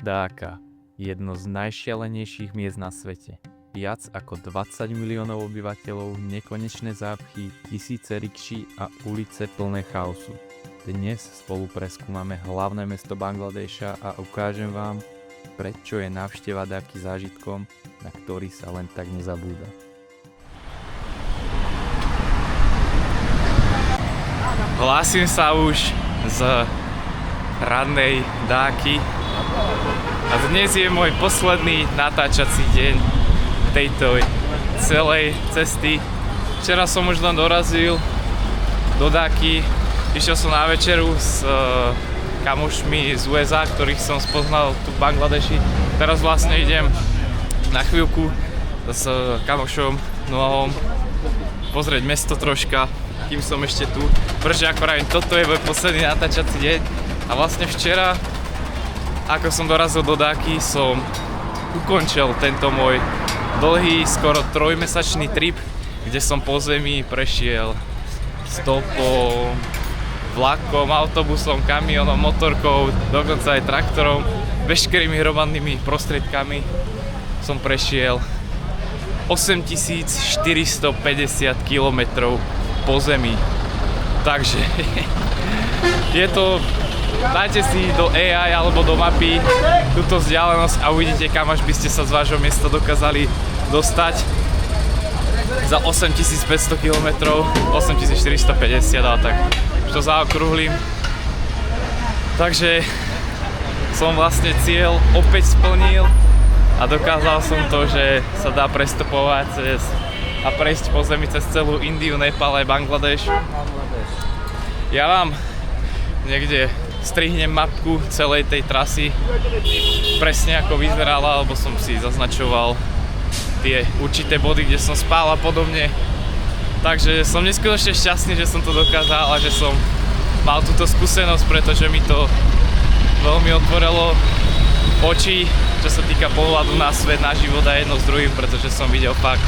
Dhaka, jedno z najšialenejších miest na svete. Viac ako 20 miliónov obyvateľov, nekonečné zápchy, tisíce rikší a ulice plné chaosu. Dnes spolu preskúmame hlavné mesto Bangladeša a ukážem vám, prečo je návšteva Dhaky zážitkom, na ktorý sa len tak nezabúda. Hlásim sa už z radnej Dhaky a dnes je môj posledný natáčací deň tejto celej cesty. Včera som už len dorazil do Dhaky, išiel som na večeru s kamošmi z USA, ktorých som spoznal tu v Bangladeši. Teraz vlastne idem na chvíľku s kamošom Noahom pozrieť mesto troška, kým som ešte tu. Pretože ako pravím, toto je môj posledný natáčací deň a vlastne včera, ako som dorazil do Dhaky, som ukončil tento môj dlhý, skoro 3-mesačný trip, kde som po zemi prešiel stopom, vlakom, autobusom, kamionom, motorkou, dokonca aj traktorom, veškerými hromadnými prostriedkami som prešiel 8450 km po zemi. Takže je to, dajte si do AI alebo do mapy túto vzdialenosť a uvidíte, kam až by ste sa z vášho miesta dokázali dostať za 8500 km, 8450, ale tak už to zaokrúhlim. Takže som vlastne cieľ opäť splnil a dokázal som to, že sa dá prestupovať cez a prejsť po zemi cez celú Indiu, Nepal aj Bangladeš. Ja vám niekde strihnem mapku celej tej trasy, presne ako vyzerala, alebo som si zaznačoval tie určité body, kde som spál a podobne. Takže som neskutočne šťastný, že som to dokázal a že som mal túto skúsenosť, pretože mi to veľmi otvorilo oči, čo sa týka pohľadu na svet, na život a jedno s druhým, pretože som videl fakt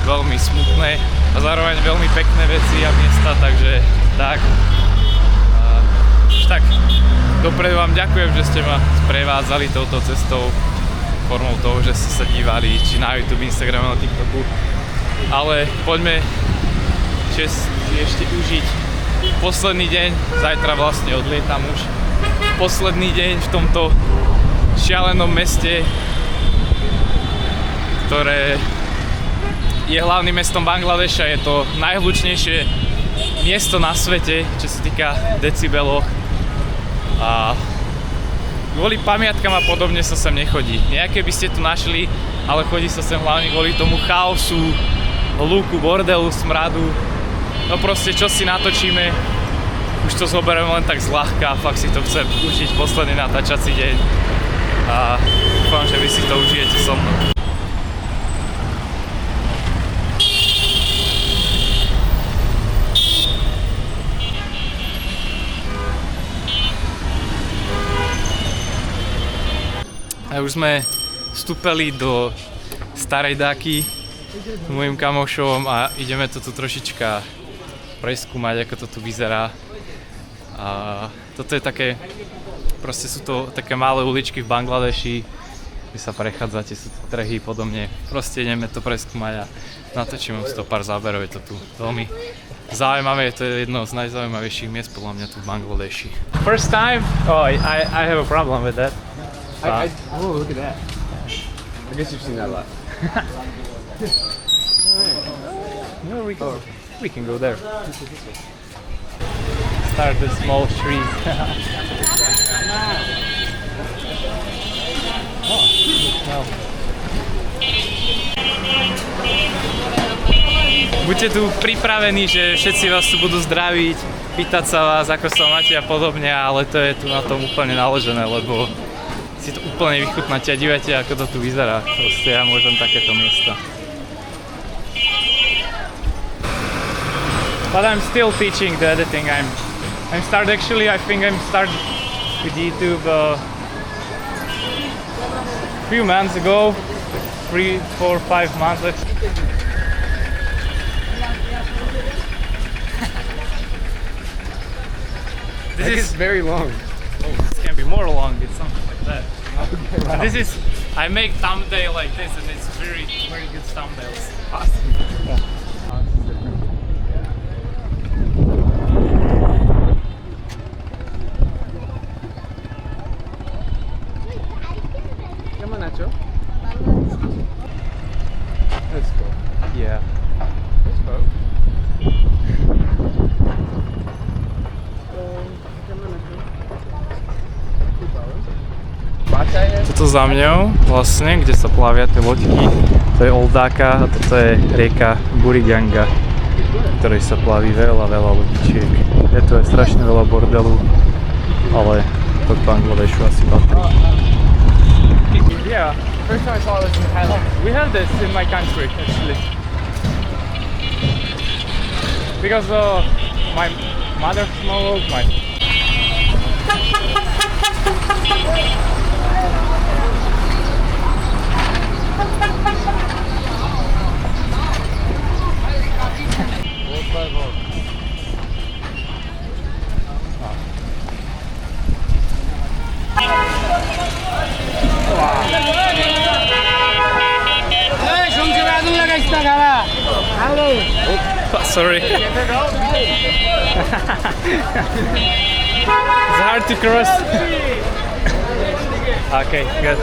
veľmi smutné a zároveň veľmi pekné veci a miesta, takže tak. Tak, dopredu vám ďakujem, že ste ma sprevádzali touto cestou formou toho, že ste sa dívali či na YouTube, Instagram a TikToku. Ale poďme ešte užiť posledný deň, zajtra vlastne odlietam už. Posledný deň v tomto šialenom meste, ktoré je hlavným mestom Bangladeša, je to najhlučnejšie miesto na svete, čo sa týka decibelov. A kvôli pamiatkam a podobne sa sem nechodí. Nejaké by ste tu našli, ale chodí sa sem hlavne kvôli tomu chaosu, hluku, bordelu, smradu. No proste, čo si natočíme, už to zoberieme len tak zľahka, fakt si to chcem užiť posledný natáčací deň. A dúfam, že vy si to užijete so mnou. A už sme vstúpili do starej Dhaky s mojím kamošom a ideme to tu trošička preskúmať, ako to tu vyzerá. A toto je také, proste sú to také malé uličky v Bangladeši, kde sa prechádzate, sú tu trhy podobne. Proste ideme to preskúmať a natočíme z toho pár záberov, je to tu veľmi zaujímavé, to je jedno z najzaujímavejších miest podľa mňa tu v Bangladeši. First time? Oh, I have a problem with that. Oh, look at that. I guess you've seen that a lot. No, we can go there. Start the small street. Oh, well. Buďte tu pripravení, že všetci vás tu budú zdraviť, pýtať sa vás, ako sa máte a podobne, ale to je tu na tom úplne naložené, lebo si to úplne vychutnáte a dívajte, ako to tu vyzerá. Proste ja môžem takéto miesta. But I'm still teaching the editing. I'm start actually, I think I'm start with YouTube few months ago, 3, 4, 5 months. This is very long. Oh, this can be more long, it's something like that. This is, I make thumbnail like this and it's very, very good thumbnails. Awesome. Yeah. Come on, Nacho. Let's go. Yeah. Let's go. Come on, Nacho. Toto za mňou, vlastne, kde sa plavia tie loďky, to je Oldáka a toto je rieka Buriganga, v ktorej sa plaví veľa lodičiek. Je tu aj strašne veľa bordelu, ale to k Bangladešu asi patrí. Yeah, First time I saw this in Thailand. we have this in my country actually. Because my mother-in-law, my Oh, sorry. It's hard to cross. Okay, good.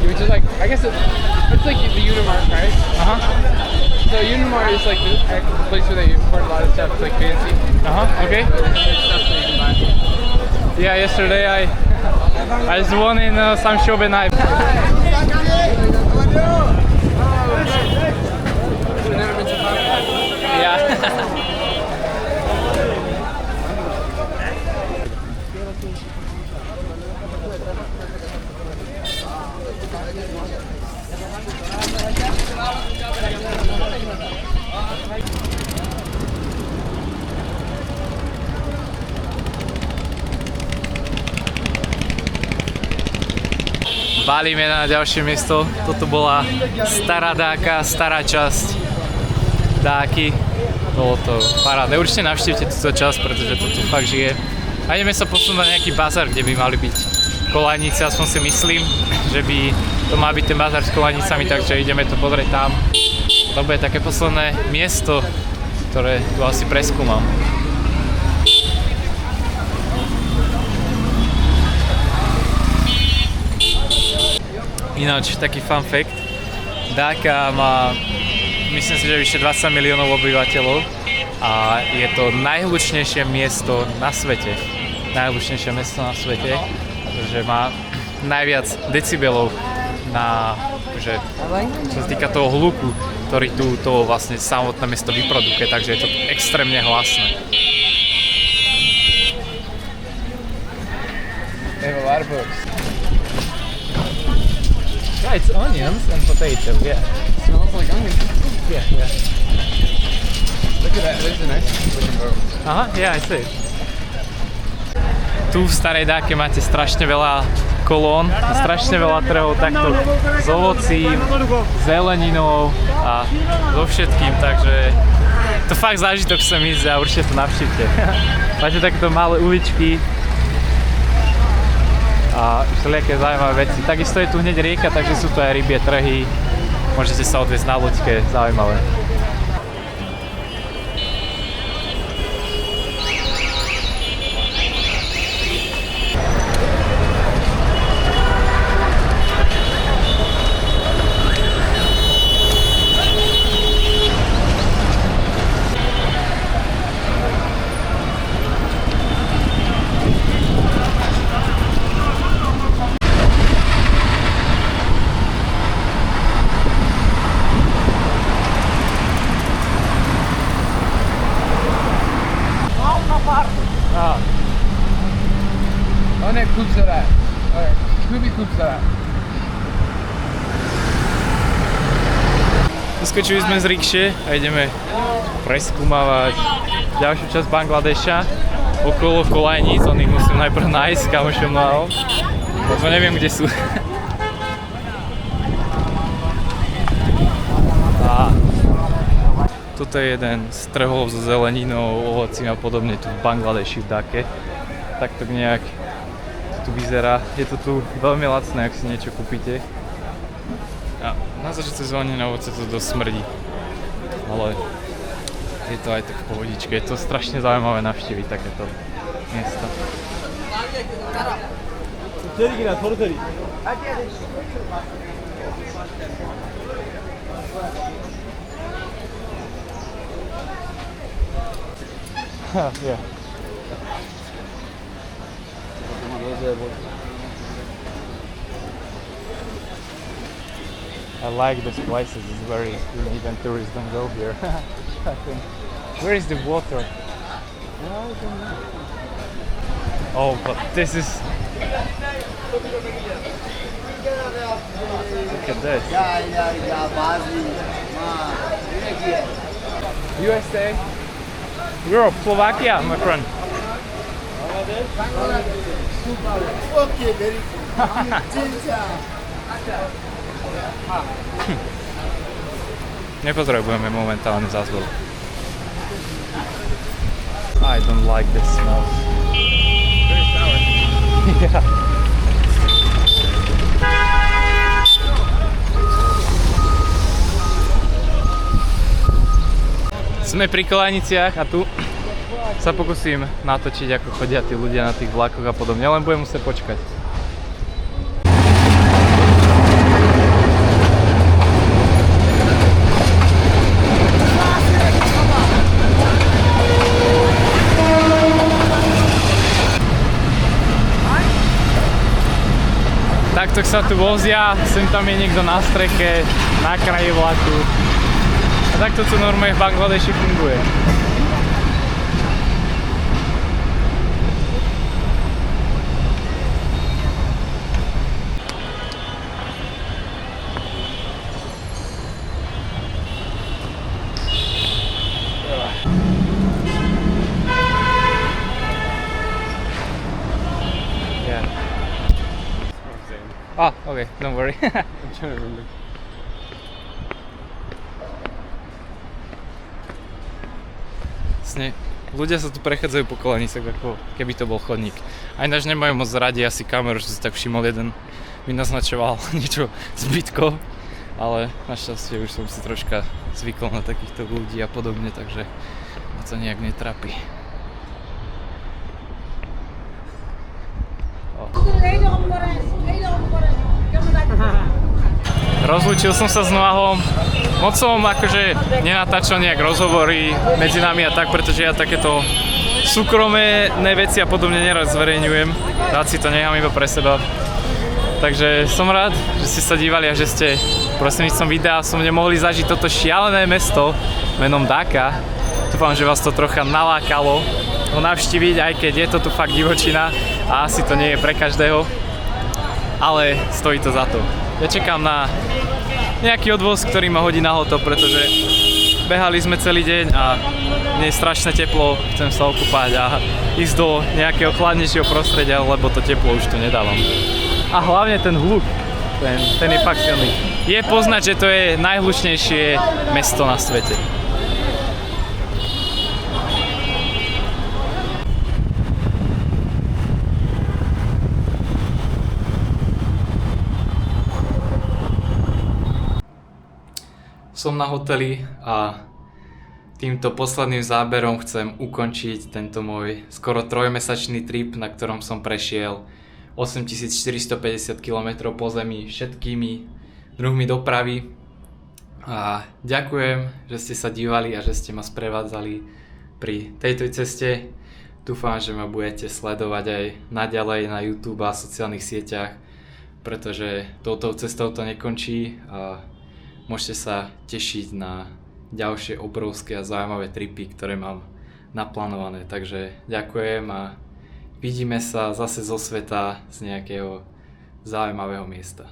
Which is like, I guess it's like the Unimart, right? Uh-huh. So Unimart is like the place where they import a lot of stuff. It's like fancy. Uh-huh, okay. There's stuff that you can buy. Yeah, yesterday I just won in some shop and I... Yeah. Balíme na ďalšie miesto. Toto bola stará Dáka, stará časť Dáky. Bolo to parádne. Určite navštívte túto časť, pretože to tu fakt žije. A ideme sa posunúť na nejaký bazar, kde by mali byť kolajnice, aspoň si myslím, že by to má byť ten bazar s kolajnicami, takže ideme to pozrieť tam. To bude také posledné miesto, ktoré tu asi preskúmam. Ináč, taký fun fact, Dáka má, myslím si, že vyše 20 miliónov obyvateľov a je to najhlučnejšie miesto na svete. Najhlučnejšie miesto na svete, že má najviac decibelov na, že, čo sa týka toho hluku, ktorý tu to vlastne samotné mesto vyprodukuje, takže je to extrémne hlasné. They have a lot of books. Yeah, it's onions and potato, yeah. Smells like onions. Yeah, yeah. Look at that. There's a nice looking boat. Aha, yeah, I see. Tu v Starej Dáke máte strašne veľa kolón, strašne veľa trhov takto s ovocím, zeleninou a so všetkým, takže to fakt zážitok sem ísť a určite to navštívte. Máte takéto malé uličky a všelijaké zaujímavé veci. Takisto je tu hneď rieka, takže sú tu aj rybie trhy. Môžete sa odviesť na loďke, zaujímavé. On je Kupsara. Kubi Kupsara. Vyskočili sme z rikše a ideme preskúmavať ďalšiu časť Bangladeša okolo kolajníc, on ich musím najprv nájsť, kamošom mal. Lebo neviem, kde sú. A toto je jeden z trhov so zeleninou, ovocím a podobne tu v Bangladeši v Dhake. takto nejak tu vyzerá. Je to tu veľmi lacné, ak si niečo kúpite. A na začiatku zelené ovoce to dosť smrdí. Ale je to aj tak v pohodičke. Je to strašne zaujímavé navštíviť takéto miesto. Yeah. I like these places. It's very even tourists don't go here. I think. Where is the water? Oh, but this is. Look at this. USA. Europe, Slovakia, my friend. Okay, very good. Nepotrebujeme momentálne zázvor. I don't like this smell. Very sour. Yeah. Sme pri Kolaniciach a tu sa pokúsim natočiť, ako chodia tí ľudia na tých vlakoch a podobne, len budem musieť počkať. Takto sa tu vozia, sem tam je niekto na streche, na kraji vlaku. A takto to normálne v Bangladeši funguje. Yeah. Ah, okay, don't worry. I'm trying to remember. Ľudia sa tu prechádzajú po Kolaniciach, ako keby to bol chodník. A ináč nemajú moc radi asi kameru, že si tak všimol jeden mi naznačoval niečo zbytkov, ale našťastie už som si troška zvykol na takýchto ľudí a podobne, takže ma to nejak netrápi. Rozlúčil som sa s Noahom. Moc som akože nenatáčal nejak rozhovory medzi nami a tak, pretože ja takéto súkromné veci a podobne nerad zverejňujem. Rád si to nechám iba pre seba. Takže som rád, že ste sa dívali a že ste prostredníctvom videa so mne mohli zažiť toto šialené mesto menom Dhaka. Dúfam, že vás to trocha nalákalo ho navštíviť, aj keď je to tu fakt divočina a asi to nie je pre každého. Ale stojí to za to. Ja čakám na nejaký odvoz, ktorý ma hodí na hoto, pretože behali sme celý deň a mne je strašne teplo, chcem sa okúpať a ísť do nejakého chladnejšieho prostredia, lebo to teplo už tu nedávam. A hlavne ten hluk, ten je fakt silný. Je poznať, že to je najhlučnejšie mesto na svete. Som na hoteli a týmto posledným záberom chcem ukončiť tento môj skoro 3-mesačný trip, na ktorom som prešiel 8450 km po zemi všetkými druhmi dopravy. A ďakujem, že ste sa dívali a že ste ma sprevádzali pri tejto ceste. Dúfam, že ma budete sledovať aj naďalej na YouTube a sociálnych sieťach, pretože touto cestou to nekončí a môžete sa tešiť na ďalšie obrovské a zaujímavé tripy, ktoré mám naplánované. Takže ďakujem a vidíme sa zase zo sveta z nejakého zaujímavého miesta.